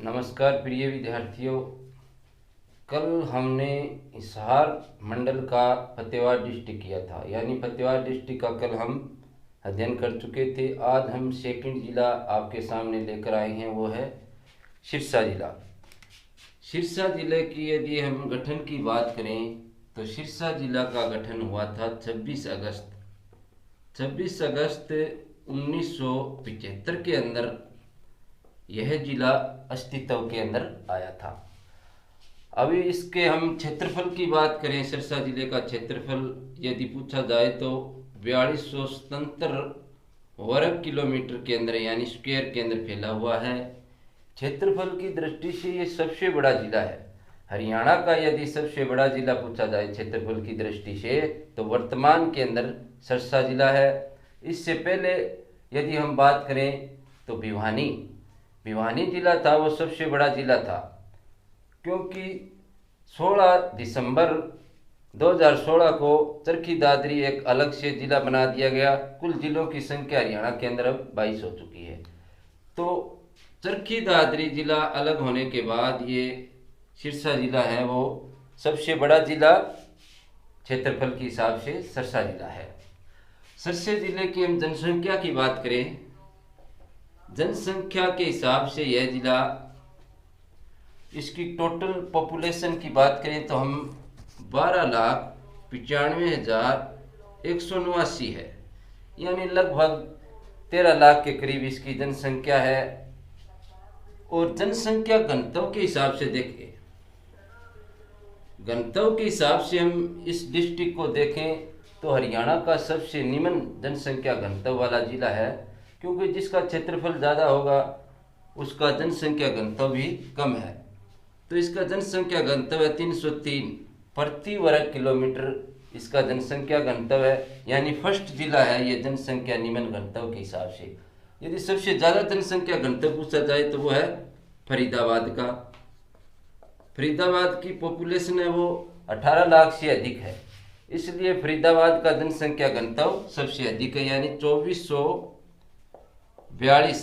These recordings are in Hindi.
नमस्कार प्रिय विद्यार्थियों। कल हमने हिसार मंडल का फतेहाबाद डिस्ट्रिक्ट किया था, यानी फतेहाबाद डिस्ट्रिक्ट का कल हम अध्ययन कर चुके थे। आज हम सेकंड जिला आपके सामने लेकर आए हैं, वो है सिरसा जिला। सिरसा जिले की यदि हम गठन की बात करें तो सिरसा जिला का गठन हुआ था 26 अगस्त 1975 के अंदर यह जिला अस्तित्व के अंदर आया था। अभी इसके हम क्षेत्रफल की बात करें, सिरसा जिले का क्षेत्रफल यदि पूछा जाए तो 4277 वर्ग किलोमीटर के अंदर यानी स्क्वायर के अंदर फैला हुआ है। क्षेत्रफल की दृष्टि से ये सबसे बड़ा जिला है। हरियाणा का यदि सबसे बड़ा जिला पूछा जाए क्षेत्रफल की दृष्टि से तो वर्तमान के अंदर सिरसा जिला है। इससे पहले यदि हम बात करें तो भिवानी जिला था, वो सबसे बड़ा जिला था, क्योंकि 16 दिसंबर 2016 को चरखी दादरी एक अलग से जिला बना दिया गया। कुल जिलों की संख्या हरियाणा के अंदर अब 22 हो चुकी है। तो चरखी दादरी जिला अलग होने के बाद ये सिरसा जिला है, वो सबसे बड़ा जिला क्षेत्रफल के हिसाब से सिरसा जिला है। सिरसा जिले की हम जनसंख्या की बात करें, जनसंख्या के हिसाब से यह जिला, इसकी टोटल पॉपुलेशन की बात करें तो हम 12,95,189 है, यानी लगभग 13 लाख के करीब इसकी जनसंख्या है। और जनसंख्या घनत्व के हिसाब से देखें, घनत्व के हिसाब से हम इस डिस्ट्रिक्ट को देखें तो हरियाणा का सबसे निम्न जनसंख्या घनत्व वाला जिला है, क्योंकि जिसका क्षेत्रफल ज़्यादा होगा उसका जनसंख्या घनत्व भी कम है। तो इसका जनसंख्या घनत्व है 303 प्रति वर्ग किलोमीटर, इसका जनसंख्या घनत्व है, यानी फर्स्ट जिला है ये जनसंख्या निम्न घनत्व के हिसाब से। यदि सबसे ज़्यादा जनसंख्या घनत्व पूछा जाए तो वो है फरीदाबाद का। फरीदाबाद की पॉपुलेशन है वो 18 लाख से अधिक है, इसलिए फरीदाबाद का जनसंख्या घनत्व सबसे अधिक है, यानी 2442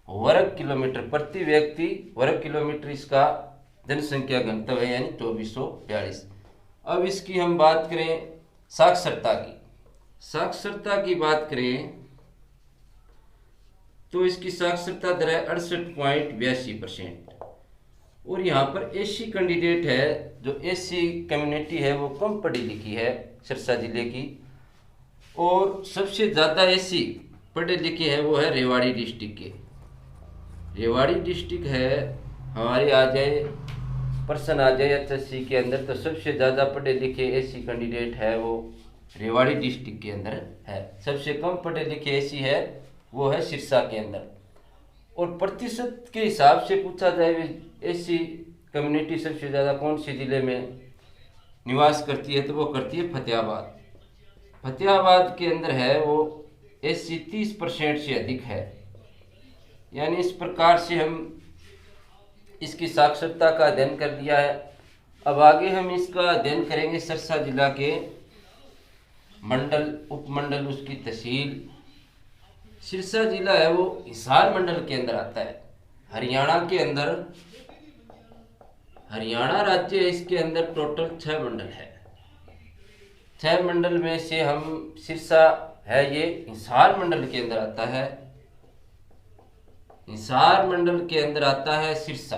वर्ग किलोमीटर प्रति व्यक्ति वर्ग किलोमीटर इसका जनसंख्या घनत्व है, यानी 2442। अब इसकी हम बात करें साक्षरता की बात करें तो इसकी साक्षरता दर है 68.82%। और यहाँ पर एससी कैंडिडेट है, जो एससी कम्युनिटी है वो कम पढ़ी लिखी है सिरसा जिले की। और सबसे ज़्यादा एससी पढ़े लिखे हैं वो है रेवाड़ी डिस्ट्रिक्ट के। रेवाड़ी डिस्ट्रिक्ट है हमारे आ जाए पर्सन आ जाए एचएससी के अंदर, तो सबसे ज़्यादा पढ़े लिखे एससी कैंडिडेट है वो रेवाड़ी डिस्ट्रिक्ट के अंदर है। सबसे कम पढ़े लिखे एससी है वो है सिरसा के अंदर। और प्रतिशत के हिसाब से पूछा जाए एससी कम्युनिटी सबसे ज़्यादा कौन से ज़िले में निवास करती है, तो वो करती है फतेहाबाद के अंदर है वो एससी 30% से अधिक है। यानी इस प्रकार से हम इसकी साक्षरता का अध्ययन कर लिया है। अब आगे हम इसका अध्ययन करेंगे सिरसा जिला के मंडल, उपमंडल, उसकी तहसील। सिरसा जिला है वो हिसार मंडल के अंदर आता है, हरियाणा के अंदर। हरियाणा राज्य है, इसके अंदर टोटल 6 मंडल है। 6 मंडल में से हम सिरसा है ये हिसार मंडल के अंदर आता है। हिसार मंडल के अंदर आता है सिरसा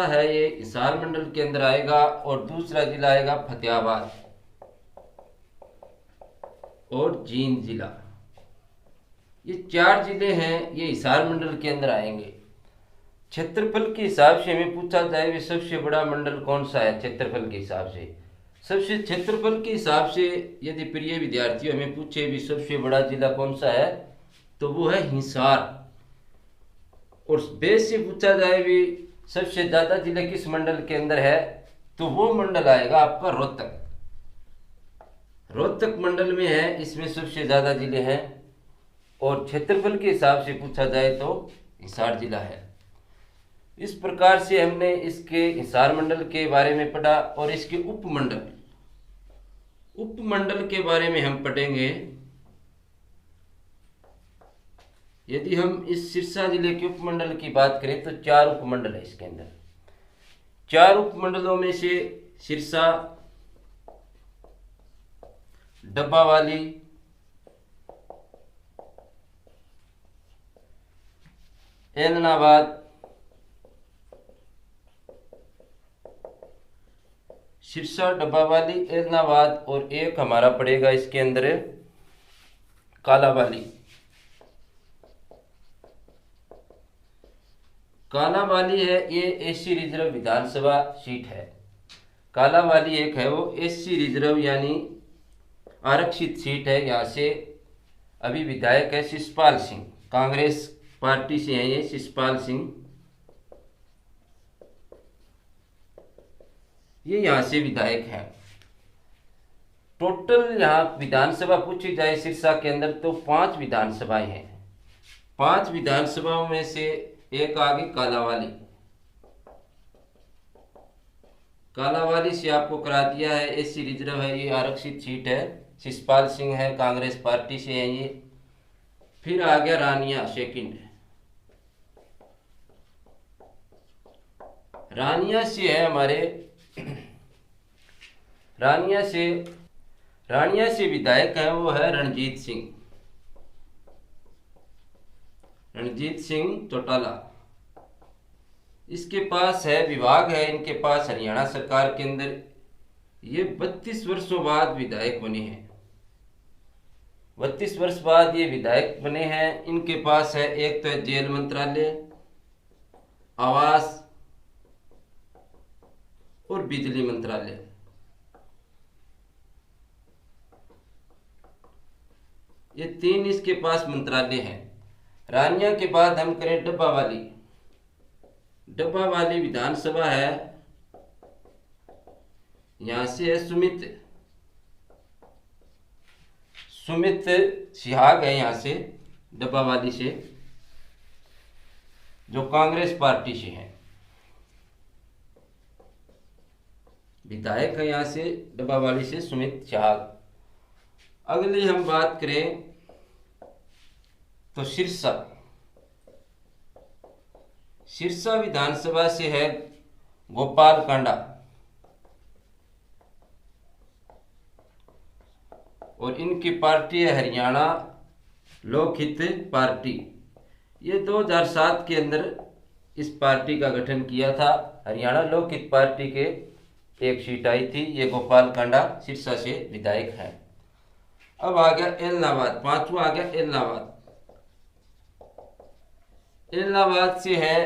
है ये हिसार मंडल के अंदर आएगा। और दूसरा जिला आएगा फतेहाबाद और जींद जिला। ये 4 जिले हैं, ये हिसार मंडल के अंदर आएंगे। क्षेत्रफल के हिसाब से हमें पूछा जाए भी सबसे बड़ा मंडल कौन सा है क्षेत्रफल के हिसाब से। सबसे क्षेत्रफल के हिसाब से यदि प्रिय विद्यार्थियों हमें पूछे भी सबसे बड़ा जिला कौन सा है, तो वो है हिसार। और बेस से पूछा जाए भी सबसे ज़्यादा जिले किस मंडल के अंदर है, तो वो मंडल आएगा आपका रोहतक मंडल में है, इसमें सबसे ज़्यादा जिले हैं। और क्षेत्रफल के हिसाब से पूछा जाए तो हिसार जिला है। इस प्रकार से हमने इसके हिसार मंडल के बारे में पढ़ा। और इसके उपमंडल के बारे में हम पढ़ेंगे। यदि हम इस सिरसा जिले के उपमंडल की बात करें तो 4 उपमंडल है इसके अंदर। 4 उपमंडलों में से सिरसा, डब्बावाली, एलनाबाद, सिरसा, डब्बावाली, एलनाबाद और एक हमारा पड़ेगा इसके अंदर कालावाली। कालावाली है ये एससी रिजर्व विधानसभा सीट है। कालावाली एक है वो एससी रिजर्व यानी आरक्षित सीट है। यहाँ से अभी विधायक है शिषपाल सिंह, कांग्रेस पार्टी से हैं ये शिषपाल सिंह, ये यहाँ से विधायक हैं। टोटल यहाँ विधानसभा पूछी जाए सिरसा के अंदर तो 5 विधानसभाएं हैं। 5 विधानसभाओं में से एक आ गई कालावाली। कालावाली से आपको करा दिया है, एससी रिजर्व है, ये आरक्षित सीट है, शिषपाल सिंह है, कांग्रेस पार्टी से है ये। फिर आ गया रानिया सेकंड। रानिया से है हमारे रानिया से विधायक है वो है रणजीत सिंह चौटाला। इसके पास है विभाग है इनके पास हरियाणा सरकार के अंदर। ये 32 वर्षों बाद विधायक बने हैं। 32 वर्ष बाद ये विधायक बने हैं। इनके पास है एक तो है जेल मंत्रालय, आवास और बिजली मंत्रालय। ये 3 इसके पास मंत्रालय हैं। रानिया के बाद हम करें डब्बावाली विधानसभा है। यहां से है सुमित सिहाग है यहाँ से डब्बावाली से, जो कांग्रेस पार्टी से हैं, विधायक है यहाँ से डब्बावाली से सुमित सिहाग। अगली हम बात करें तो सिरसा विधानसभा से है गोपाल कांडा और इनकी पार्टी है हरियाणा लोकहित पार्टी। ये 2007 के अंदर इस पार्टी का गठन किया था। हरियाणा लोकहित पार्टी के एक सीट आई थी। ये गोपाल कांडा सिरसा से विधायक है। अब आ गया एलनाबाद, 5वां आ गया एलनाबाद से है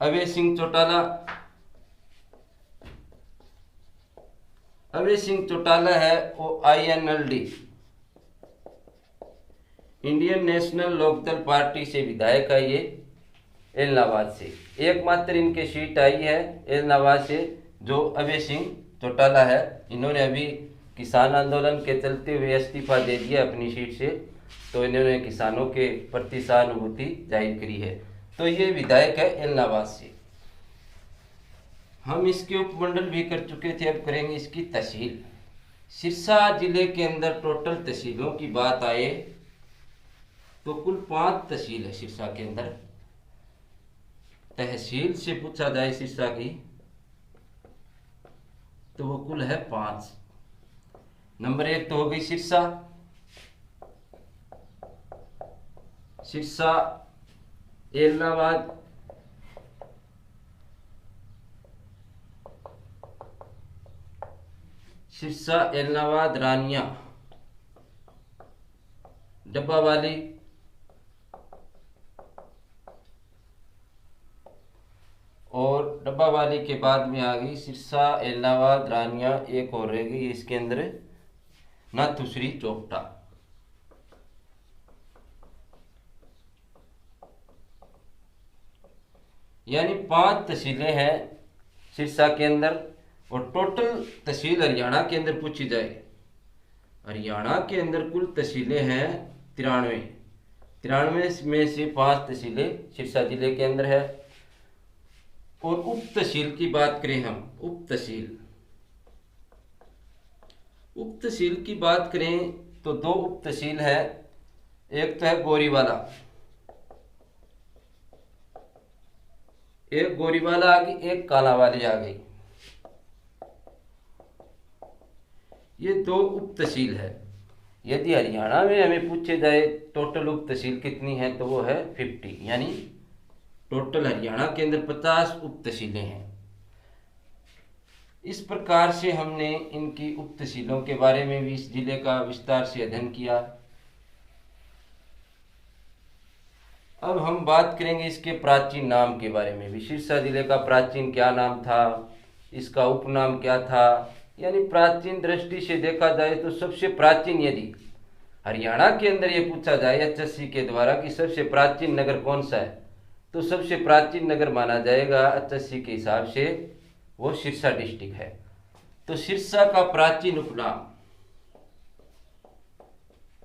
अभय सिंह चौटाला है वो INLD Indian National Lokdal party से विधायक है ये एलनाबाद से। एकमात्र इनके सीट आई है एलनाबाद से जो अभय सिंह चौटाला है। इन्होंने अभी किसान आंदोलन के चलते हुए इस्तीफा दे दिया अपनी सीट से, तो इन्होंने किसानों के प्रति सहानुभूति जाहिर करी है। तो ये विधायक है एलनाबाद से। हम इसके उपमंडल भी कर चुके थे, अब करेंगे इसकी तहसील। सिरसा जिले के अंदर टोटल तहसीलों की बात आए तो कुल 5 तहसील है सिरसा के अंदर। तहसील से पूछा जाए सिरसा की तो वो कुल है 5। नंबर 1 तो हो गई सिरसा, एलनाबाद, रानिया, डब्बावाली, और डब्बावाली के बाद में आ गई सिरसा, एलनाबाद, रानिया, एक और रह गई इसके अंदर नाथुश्री चोपटा। यानी 5 तहसीलें हैं सिरसा के अंदर। और टोटल तहसील हरियाणा के अंदर पूछी जाए, हरियाणा के अंदर कुल तहसीलें हैं 93 में से 5 तहसीलें सिरसा जिले के अंदर है। और उप तहसील की बात करें हम, उप तहसील की बात करें तो 2 उप तहसील है। एक तो है गोरीवाला, एक गोरीबाला आ गई, एक कालांवाली आ गई। ये 2 उप तहसील है। यदि हरियाणा में हमें पूछे जाए टोटल उप तहसील कितनी है, तो वो है 50, यानी टोटल हरियाणा के अंदर 50 उप तहसीलें हैं। इस प्रकार से हमने इनकी उप तहसीलों के बारे में भी इस जिले का विस्तार से अध्ययन किया। अब हम बात करेंगे इसके प्राचीन नाम के बारे में भी। सिरसा जिले का प्राचीन क्या नाम था, इसका उपनाम क्या था, यानी प्राचीन दृष्टि से देखा जाए तो सबसे प्राचीन, यदि हरियाणा के अंदर ये पूछा जाए एचएससी के द्वारा कि सबसे प्राचीन नगर कौन सा है, तो सबसे प्राचीन नगर माना जाएगा एचएससी के हिसाब से वो सिरसा डिस्ट्रिक्ट है। तो सिरसा का प्राचीन उपनाम,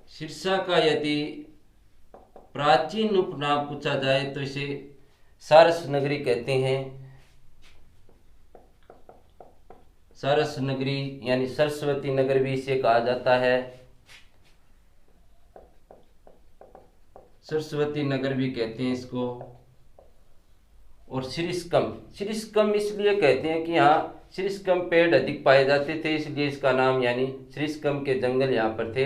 सिरसा का यदि प्राचीन उपनाम पूछा जाए तो इसे सारस नगरी कहते हैं। सारस नगरी यानी सरस्वती नगर भी इसे कहा जाता है, सरस्वती नगर भी कहते हैं इसको। और श्रीस्कम, श्रीस्कम इसलिए कहते हैं कि यहाँ श्रीस्कम पेड़ अधिक पाए जाते थे, इसलिए इसका नाम, यानी श्रीस्कम के जंगल यहाँ पर थे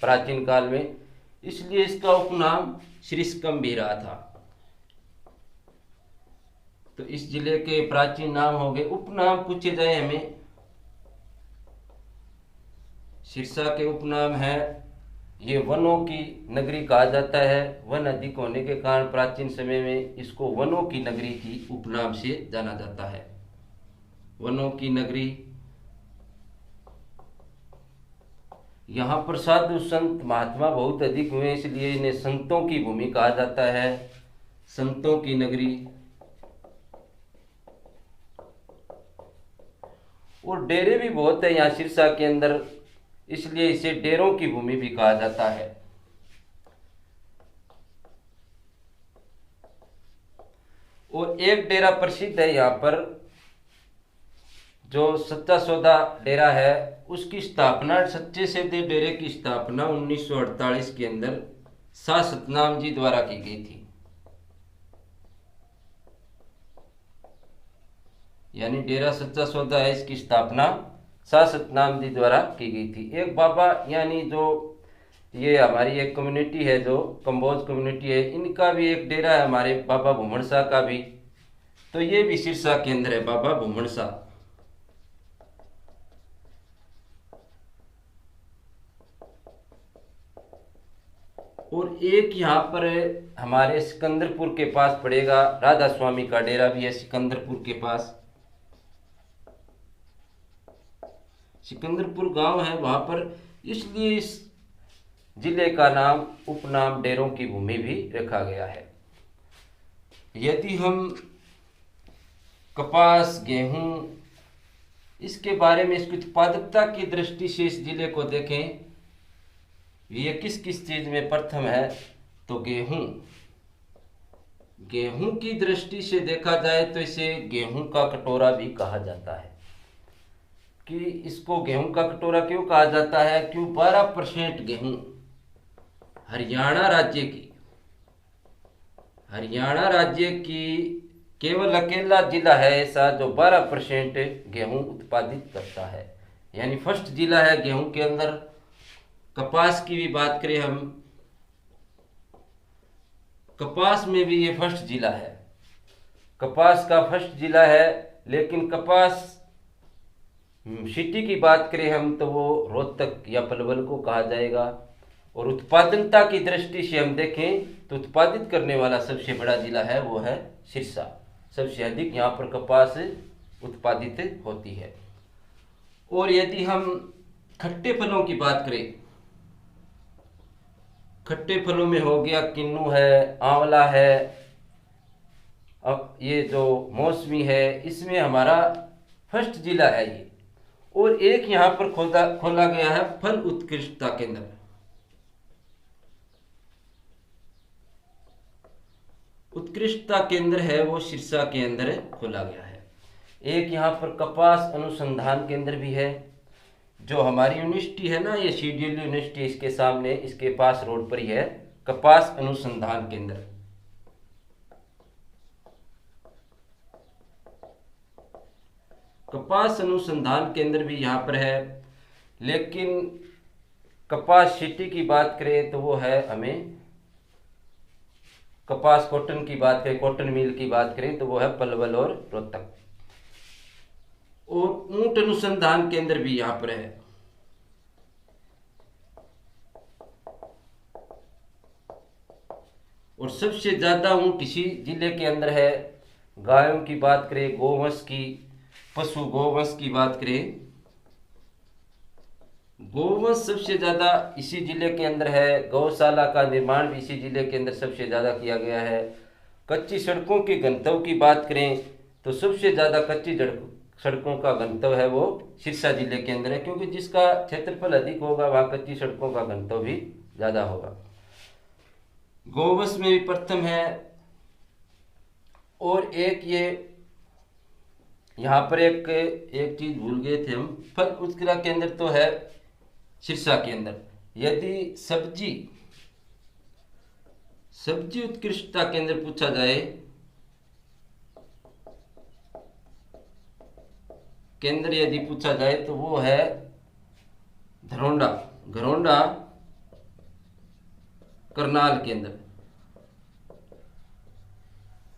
प्राचीन काल में, इसलिए इसका उपनाम श्रीस्कम भी रहा था। तो इस जिले के प्राचीन नाम हो गए। उपनाम पूछे जाए हमें, सिरसा के उपनाम है, ये वनों की नगरी कहा जाता है। वन अधिक होने के कारण प्राचीन समय में इसको वनों की नगरी की उपनाम से जाना जाता है, वनों की नगरी। यहाँ पर साधु संत महात्मा बहुत अधिक हुए, इसलिए इन्हें संतों की भूमि कहा जाता है, संतों की नगरी। और डेरे भी बहुत है यहाँ सिरसा के अंदर, इसलिए इसे डेरों की भूमि भी कहा जाता है। और एक डेरा प्रसिद्ध है यहाँ पर, जो सच्चा सौदा डेरा है, उसकी स्थापना, सच्चे सौदे डेरे की स्थापना 1948 के अंदर शाह सतनाम जी द्वारा की गई थी। यानी डेरा सच्चा सौदा है, इसकी स्थापना शाह सतनाम जी द्वारा की गई थी। एक बाबा, यानी जो ये हमारी एक कम्युनिटी है, जो कंबोज कम्युनिटी है, इनका भी एक डेरा है, हमारे बाबा भूमन शाह का भी। तो ये भी सिरसा के अंदर है, बाबा भूमन शाह। और एक यहाँ पर हमारे सिकंदरपुर के पास पड़ेगा, राधा स्वामी का डेरा भी है सिकंदरपुर के पास। सिकंदरपुर गांव है वहां पर, इसलिए इस जिले का नाम, उपनाम डेरों की भूमि भी रखा गया है। यदि हम कपास, गेहूं, इसके बारे में, इसकी उत्पादकता की दृष्टि से इस जिले को देखें, ये किस किस चीज में प्रथम है, तो गेहूं। गेहूं की दृष्टि से देखा जाए तो इसे गेहूं का कटोरा भी कहा जाता है। कि इसको गेहूं का कटोरा क्यों कहा जाता है, क्यों 12% गेहूं हरियाणा राज्य की केवल अकेला जिला है ऐसा जो 12% गेहूं उत्पादित करता है, यानी फर्स्ट जिला है गेहूं के अंदर। कपास की भी बात करें हम, कपास में भी ये फर्स्ट जिला है, कपास का फर्स्ट जिला है। लेकिन कपास सिटी की बात करें हम तो वो रोहतक या पलवल को कहा जाएगा। और उत्पादनता की दृष्टि से हम देखें तो उत्पादित करने वाला सबसे बड़ा जिला है वो है सिरसा, सबसे अधिक यहाँ पर कपास उत्पादित होती है। और यदि हम खट्टे फलों की बात करें, खट्टे फलों में हो गया किन्नू है, आंवला है, अब ये जो मौसमी है, इसमें हमारा फर्स्ट जिला है ये। और एक यहाँ पर खोला गया है फल उत्कृष्टता केंद्र। उत्कृष्टता केंद्र है वो सिरसा के अंदर खोला गया है। एक यहाँ पर कपास अनुसंधान केंद्र भी है, जो हमारी यूनिवर्सिटी है ना, ये शेड्यूल यूनिवर्सिटी, इसके सामने, इसके पास रोड पर ही है कपास अनुसंधान केंद्र। कपास अनुसंधान केंद्र भी यहाँ पर है, लेकिन कपास सिटी की बात करें तो वो है हमें कपास कॉटन की बात करें, कॉटन मिल की बात करें तो वो है पलवल और रोहतक। और ऊंट अनुसंधान केंद्र भी यहाँ पर है। और सबसे ज्यादा ऊंट इसी जिले के अंदर है। गायों की बात करें, गोवंश की, पशु गोवंश की बात करें, गोवंश सबसे ज्यादा इसी जिले के अंदर है। गौशाला का निर्माण भी इसी जिले के अंदर सबसे ज्यादा किया गया है। कच्ची सड़कों के घनत्व की बात करें तो सबसे ज्यादा कच्ची सड़कों का घनत्व है वो सिरसा जिले के अंदर है, क्योंकि जिसका क्षेत्रफल अधिक होगा वहाँ कच्ची सड़कों का घनत्व भी ज्यादा होगा। गोवंश में भी प्रथम है। और एक ये यहाँ पर एक चीज भूल गए थे हम, फल उत्कृष्टता केंद्र तो है सिरसा के अंदर। यदि सब्जी उत्कृष्टता केंद्र पूछा जाए, केंद्र यदि पूछा जाए तो वो है घरौंडा करनाल केंद्र।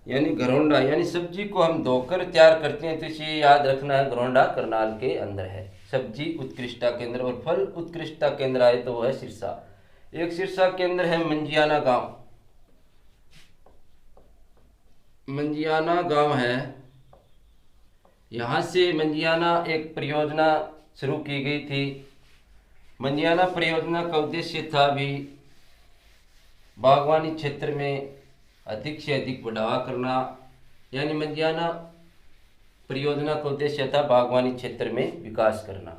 यानी घरौंडा यानी सब्जी को हम धोकर तैयार करते हैं, तो इसे याद रखना है, घरौंडा करनाल के अंदर है सब्जी उत्कृष्टता केंद्र। और फल उत्कृष्टता केंद्र आए तो वो है सिरसा। एक सिरसा केंद्र है मंजियाना गांव। मंजियाना गांव है, यहाँ से मंजियाना एक परियोजना शुरू की गई थी। मंजियाना परियोजना का उद्देश्य था भी बागवानी क्षेत्र में अधिक से अधिक बढ़ावा करना। यानी मंजियाना परियोजना का उद्देश्य था बागवानी क्षेत्र में विकास करना।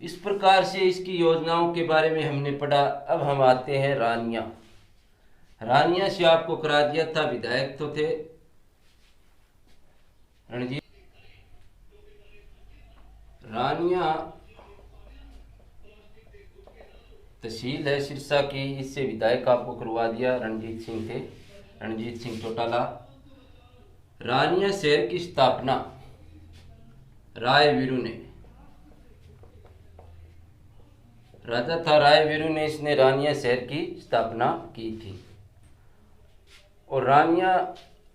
इस प्रकार से इसकी योजनाओं के बारे में हमने पढ़ा। अब हम आते हैं रानिया से आपको करा दिया था, विधायक तो थे रणजीत। रानिया तहसील है सिरसा की, इससे विधायक आपको करवा दिया रणजीत सिंह थे, रणजीत सिंह चौटाला। रानिया शहर की स्थापना राय वीरू ने, राजा था राय वीरू ने, इसने रानिया शहर की स्थापना की थी। और रानिया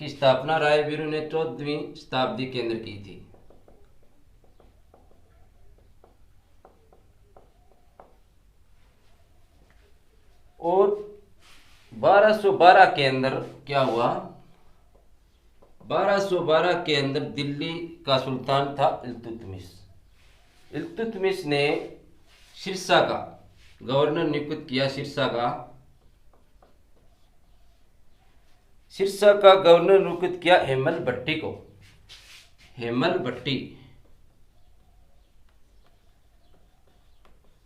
की स्थापना राय वीरू ने 14वीं शताब्दी के अंदर की थी। और 1212 के अंदर क्या हुआ, 1212 के अंदर दिल्ली का सुल्तान था इल्तुतमिश। इल्तुतमिश ने सिरसा का गवर्नर नियुक्त किया। सिरसा का गवर्नर नियुक्त किया हेमल भट्टी को। हेमल भट्टी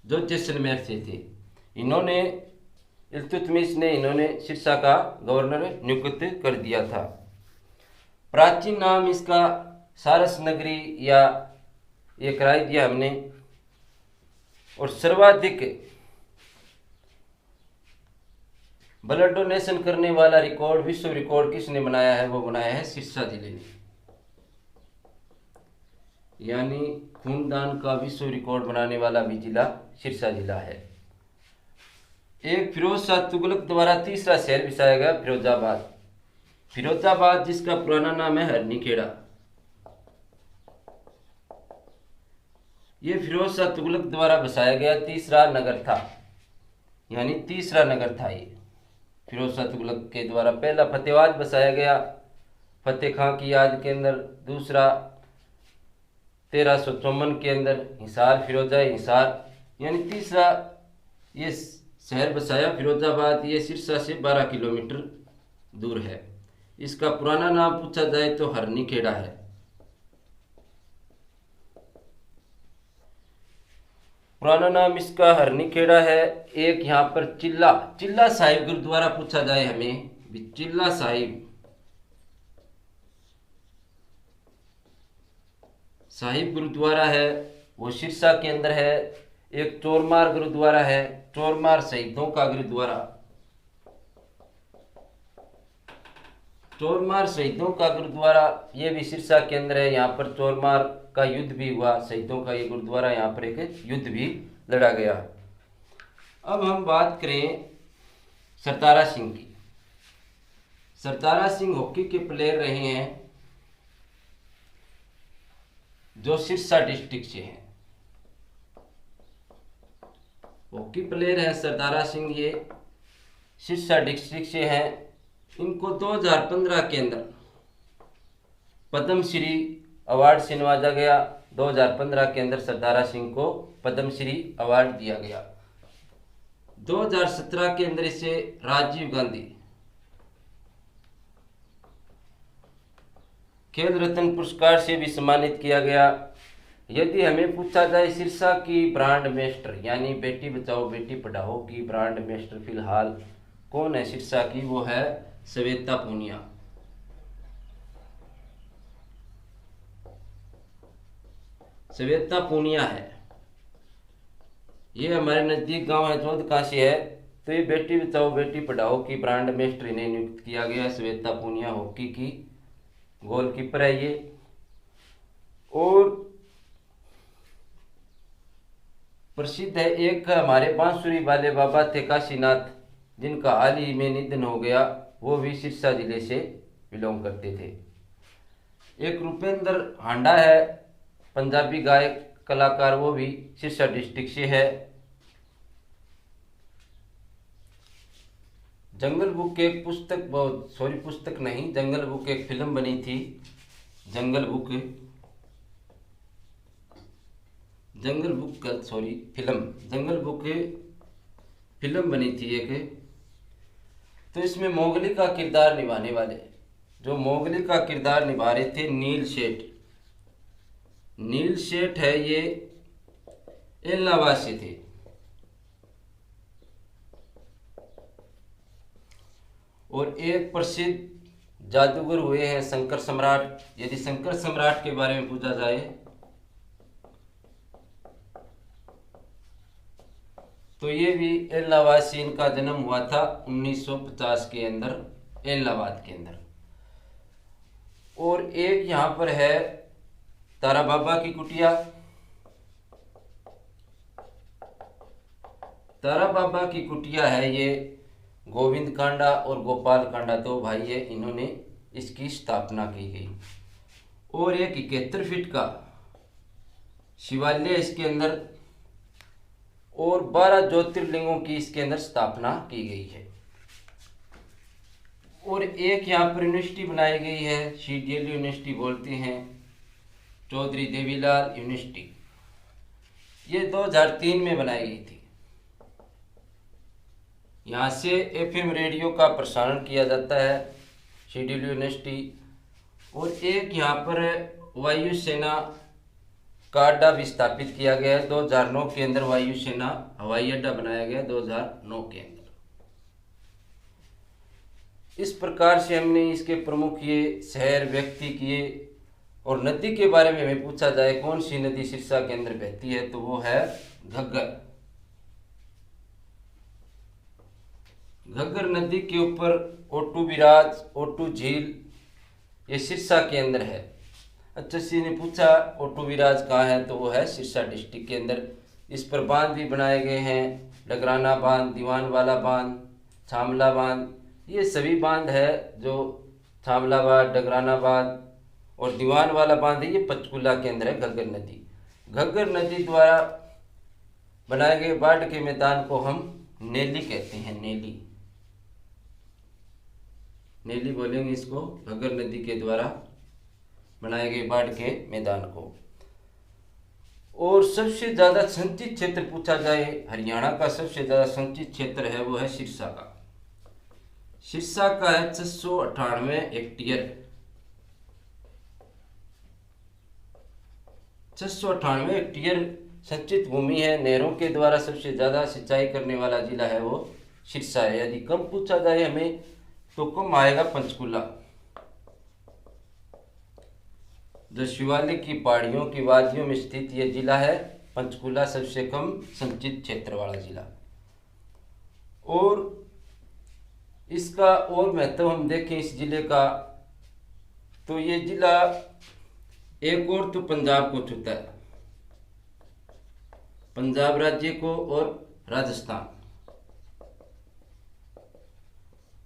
जो जैसलमेर से थे, इन्होंने इल्तुतमिश ने सिरसा का गवर्नर नियुक्त कर दिया था। प्राचीन नाम इसका सारस नगरी या ये कराई दिया हमने। और सर्वाधिक ब्लड डोनेशन करने वाला रिकॉर्ड, विश्व रिकॉर्ड किसने बनाया है, वो बनाया है सिरसा जिले ने। यानी खूनदान का विश्व रिकॉर्ड बनाने वाला भी जिला सिरसा जिला है। एक फिरोज शाह तुगलक द्वारा तीसरा शहर बसाया गया फिरोजाबाद, जिसका पुराना नाम है हरनीखेड़ा। ये फिरोज शाह तुगलक द्वारा बसाया गया तीसरा नगर था, यानी तीसरा नगर था ये फिरोज शाह तुगलक के द्वारा। पहला फतेहाबाद बसाया गया फतेह खां की याद के अंदर। दूसरा 1354 के अंदर हिसार, फिरोजा हिसार, यानी तीसरा ये शहर बसाया फिरोजाबाद। ये सिरसा से 12 किलोमीटर दूर है। इसका पुराना नाम पूछा जाए तो हरनीखेड़ा है। पुराना नाम इसका हरनीखेड़ा है। एक यहाँ पर चिल्ला साहिब गुरुद्वारा पूछा जाए हमें, चिल्ला साहिब गुरुद्वारा है, वो सिरसा के अंदर है। एक चोरमार गुरुद्वारा है, चोरमार शहीदों का गुरुद्वारा। चोरमार शहीदों का गुरुद्वारा ये भी सिरसा के अंदर है। यहाँ पर चोरमार का युद्ध भी हुआ, शहीदों का ये गुरुद्वारा, यहाँ पर एक युद्ध भी लड़ा गया। अब हम बात करें सरदारा सिंह की। सरदारा सिंह हॉकी के प्लेयर रहे हैं जो सिरसा डिस्ट्रिक्ट से हैं। हॉकी प्लेयर हैं सरदारा सिंह, ये सिरसा डिस्ट्रिक्ट से हैं। इनको 2015 के अंदर पद्मश्री अवार्ड से नवाजा गया। 2015 के अंदर सरदारा सिंह को पद्मश्री अवार्ड दिया गया। 2017 के अंदर इसे राजीव गांधी खेल रत्न पुरस्कार से भी सम्मानित किया गया। यदि हमें पूछा जाए सिरसा की ब्रांड मेस्टर यानी बेटी बचाओ बेटी पढ़ाओ की ब्रांड मेस्टर फिलहाल कौन है सिरसा की, वो है श्वेता पूनिया। श्वेता पूनिया है। ये हमारे नजदीक गांव है चौदकाशी है। तो ये बेटी बचाओ बेटी पढ़ाओ की ब्रांड मेस्टर इन्हें नियुक्त किया गया। श्वेता पूनिया हॉकी की गोलकीपर है ये। और प्रसिद्ध है एक हमारे बांसुरी वाले बाबा थे काशीनाथ, जिनका हाल ही में निधन हो गया। वो भी सिरसा जिले से बिलोंग करते थे। एक रुपेंद्र हांडा है पंजाबी गायक कलाकार, वो भी सिरसा डिस्ट्रिक्ट से है। जंगल बुक एक पुस्तक, पुस्तक नहीं, जंगल बुक एक फिल्म बनी थी। जंगल बुक फिल्म बनी थी एक। तो इसमें मोगली का किरदार निभाने वाले, जो मोगली का किरदार निभा रहे थे, नील सेठ है। ये इलाहाबाद से थे। और एक प्रसिद्ध जादूगर हुए हैं शंकर सम्राट। यदि शंकर सम्राट के बारे में पूछा जाए तो ये भी इलाहाबाद से इनका जन्म हुआ था 1950 के अंदर इलाहाबाद के अंदर। और एक यहाँ पर है तारा बाबा की कुटिया। तारा बाबा की कुटिया है ये गोविंद कांडा और गोपाल कांडा दो भाई है, इन्होंने इसकी स्थापना की गई। और एक 71 फीट का शिवालय इसके अंदर और 12 ज्योतिर्लिंगों की इसके अंदर स्थापना की गई है। और एक यहाँ पर यूनिवर्सिटी बनाई गई है, CDL यूनिवर्सिटी बोलते हैं, चौधरी देवीलाल यूनिवर्सिटी। ये 2003 में बनाई गई थी। यहाँ से FM रेडियो का प्रसारण किया जाता है, CDL यूनिवर्सिटी। और एक यहाँ पर वायुसेना का अड्डा भी स्थापित किया गया है। 2009 के अंदर वायुसेना हवाई अड्डा बनाया गया 2009 के अंदर। इस प्रकार से हमने इसके प्रमुख ये शहर व्यक्ति किए। और नदी के बारे में हमें पूछा जाए कौन सी नदी सिरसा के अंदर बहती है, तो वो है घग्गर। घग्गर नदी के ऊपर ओटू विराज, ओटू झील, ये सिरसा के अंदर है। अच्छा, सी ने पूछा ओटू विराज कहाँ है, तो वो है सिरसा डिस्ट्रिक्ट के अंदर। इस पर बांध भी बनाए गए हैं, डगराना बांध, दीवानवाला बांध, छामला बांध। ये सभी बांध है जो छामला बांध, डगराना बांध और दीवानवाला बांध है, ये पंचकुला के अंदर है। घग्गर नदी, घग्गर नदी द्वारा बनाए गए बाढ़ के मैदान को हम नेली कहते हैं। नेली बोलेंगे इसको, घग्गर नदी के द्वारा बनाए गए बाढ़ के मैदान को। और सबसे ज्यादा संचित क्षेत्र पूछा जाए, हरियाणा का सबसे ज्यादा संचित क्षेत्र है वो है सिरसा का। सिरसा का है 698 हेक्टेयर। 698 हेक्टेयर संचित भूमि है। नहरों के द्वारा सबसे ज्यादा सिंचाई करने वाला जिला है वो सिरसा है। यदि कम पूछा जाए हमें तो कम आएगा पंचकुला। जो शिवालिक की पहाड़ियों की वादियों में स्थित यह जिला है पंचकुला, सबसे कम संचित क्षेत्र वाला जिला। और इसका और महत्व हम देखें इस जिले का, तो ये जिला एक और तो पंजाब को छूता है, पंजाब राज्य को और राजस्थान,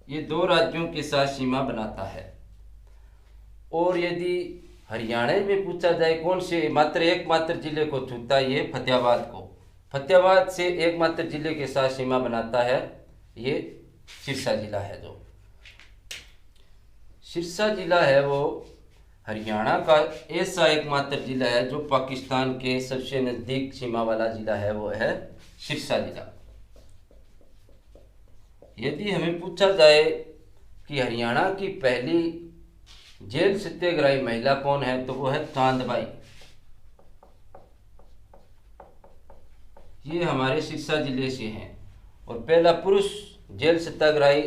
ये दो राज्यों के साथ सीमा बनाता है। और यदि हरियाणा में पूछा जाए कौन से एकमात्र जिले को छूता है, ये फतेहाबाद को, फतेहाबाद से एकमात्र जिले के साथ सीमा बनाता है ये सिरसा जिला है। जो सिरसा जिला है वो हरियाणा का ऐसा एकमात्र जिला है जो पाकिस्तान के सबसे नज़दीक सीमा वाला जिला है, वो है सिरसा जिला। यदि हमें पूछा जाए कि हरियाणा की पहली जेल सत्याग्रही महिला कौन है, तो वो है चांदबाई। ये हमारे सिरसा जिले से हैं। और पहला पुरुष जेल सत्याग्रही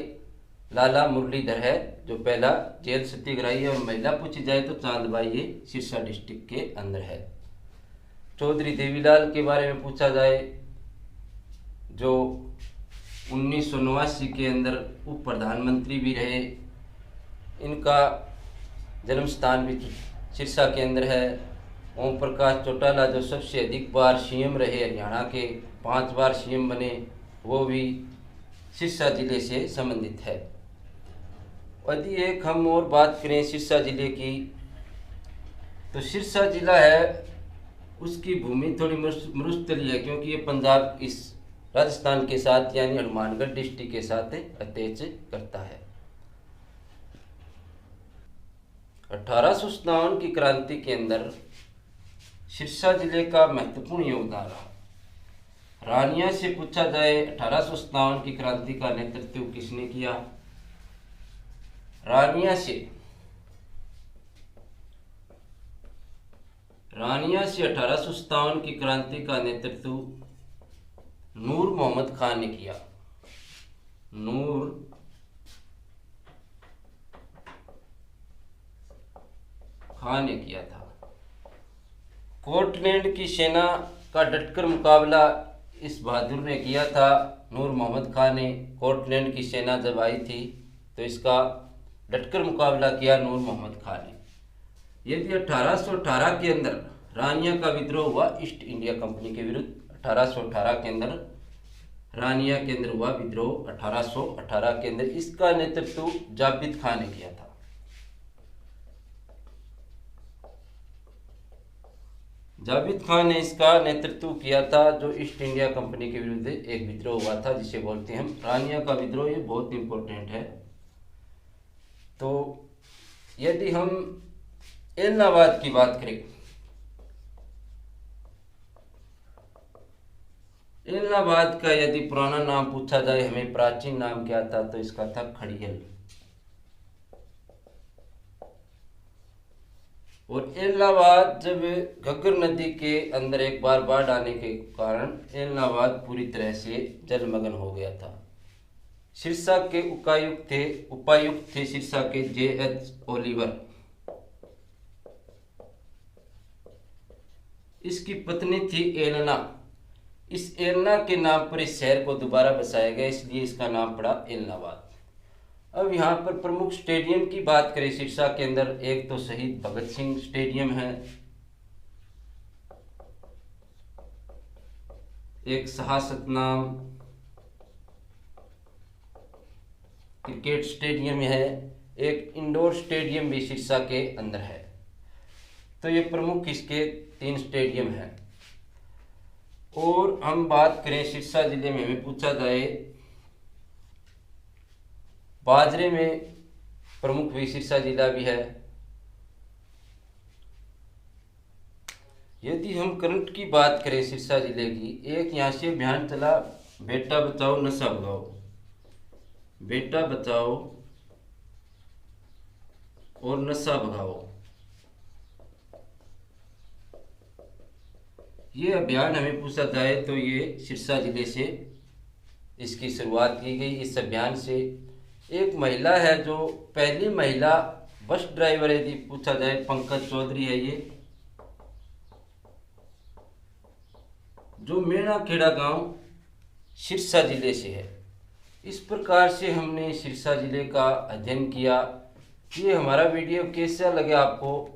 लाला मुरलीधर है, जो पहला जेल सत्याग्रही है। और महिला पूछी जाए तो चांदबाई, ये सिरसा डिस्ट्रिक्ट के अंदर है। चौधरी देवीलाल के बारे में पूछा जाए, जो 1989 के अंदर उप प्रधानमंत्री भी रहे, इनका जन्म स्थान भी सिरसा के अंदर है। ओम प्रकाश चौटाला जो सबसे अधिक बार सीएम रहे हरियाणा के, 5 बार सीएम बने, वो भी सिरसा जिले से संबंधित है। यदि एक हम और बात करें सिरसा जिले की, तो सिरसा जिला है, उसकी भूमि थोड़ी मरुस्थलीय है, क्योंकि ये पंजाब इस राजस्थान के साथ यानी हनुमानगढ़ डिस्ट्रिक्ट के साथ अटैच करता है। 1857 की क्रांति के अंदर सिरसा जिले का महत्वपूर्ण योगदान रहा। रानिया से पूछा जाए 1857 की क्रांति का नेतृत्व किसने किया, रानिया से 1857 की क्रांति का नेतृत्व नूर मोहम्मद खान ने किया। नूर खान ने किया था। कोटलैंड की सेना का डटकर मुकाबला इस बहादुर ने किया था, नूर मोहम्मद खान ने। कोटलैंड की सेना जब आई थी तो इसका डटकर मुकाबला किया नूर मोहम्मद खान ने। यदि 1818 के अंदर रानिया का विद्रोह हुआ ईस्ट इंडिया कंपनी के विरुद्ध, 1818 के अंदर रानिया के अंदर हुआ विद्रोह, 1818 के अंदर इसका नेतृत्व जाबित खान ने किया था। जाबित खान ने इसका नेतृत्व किया था, जो ईस्ट इंडिया कंपनी के विरुद्ध एक विद्रोह हुआ था, जिसे बोलते हैं हम रानिया का विद्रोह। ये बहुत इंपॉर्टेंट है। तो यदि हम एलनाबाद की बात करें, एलनाबाद का यदि पुराना नाम पूछा जाए, हमें प्राचीन नाम क्या था, तो इसका था खड़ियल। और एलनाबाद जब घग्गर नदी के अंदर एक बार बाढ़ आने के कारण एलनाबाद पूरी तरह से जलमग्न हो गया था। सिरसा के उपायुक्त थे सिरसा के J.H. ओलिवर। इसकी पत्नी थी एलना। इस एलना के नाम पर इस शहर को दोबारा बसाया गया, इसलिए इसका नाम पड़ा एलनाबाद। अब यहाँ पर प्रमुख स्टेडियम की बात करें सिरसा के अंदर, एक तो शहीद भगत सिंह स्टेडियम है, एक सतनाम क्रिकेट स्टेडियम है, एक इंडोर स्टेडियम भी सिरसा के अंदर है। तो ये प्रमुख इसके 3 स्टेडियम हैं। और हम बात करें सिरसा जिले में, हमें पूछा जाए बाजरे में प्रमुख भी सिरसा जिला भी है। यदि हम करंट की बात करें सिरसा जिले की, एक यहाँ से अभियान चला, बेटा बचाओ नशा भगाओ, बेटा बचाओ और नशा भगाओ। ये अभियान हमें पूछा जाए तो ये सिरसा जिले से इसकी शुरुआत की गई। इस अभियान से एक महिला है, जो पहली महिला बस ड्राइवर, यदि पूछा जाए, पंकज चौधरी है ये, जो मेणाखेड़ा गांव सिरसा जिले से है। इस प्रकार से हमने सिरसा जिले का अध्ययन किया। ये हमारा वीडियो कैसा लगे आपको,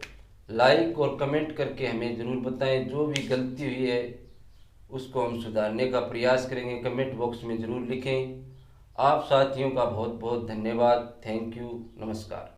लाइक और कमेंट करके हमें ज़रूर बताएं। जो भी गलती हुई है उसको हम सुधारने का प्रयास करेंगे, कमेंट बॉक्स में ज़रूर लिखें। आप साथियों का बहुत बहुत धन्यवाद। थैंक यू, नमस्कार।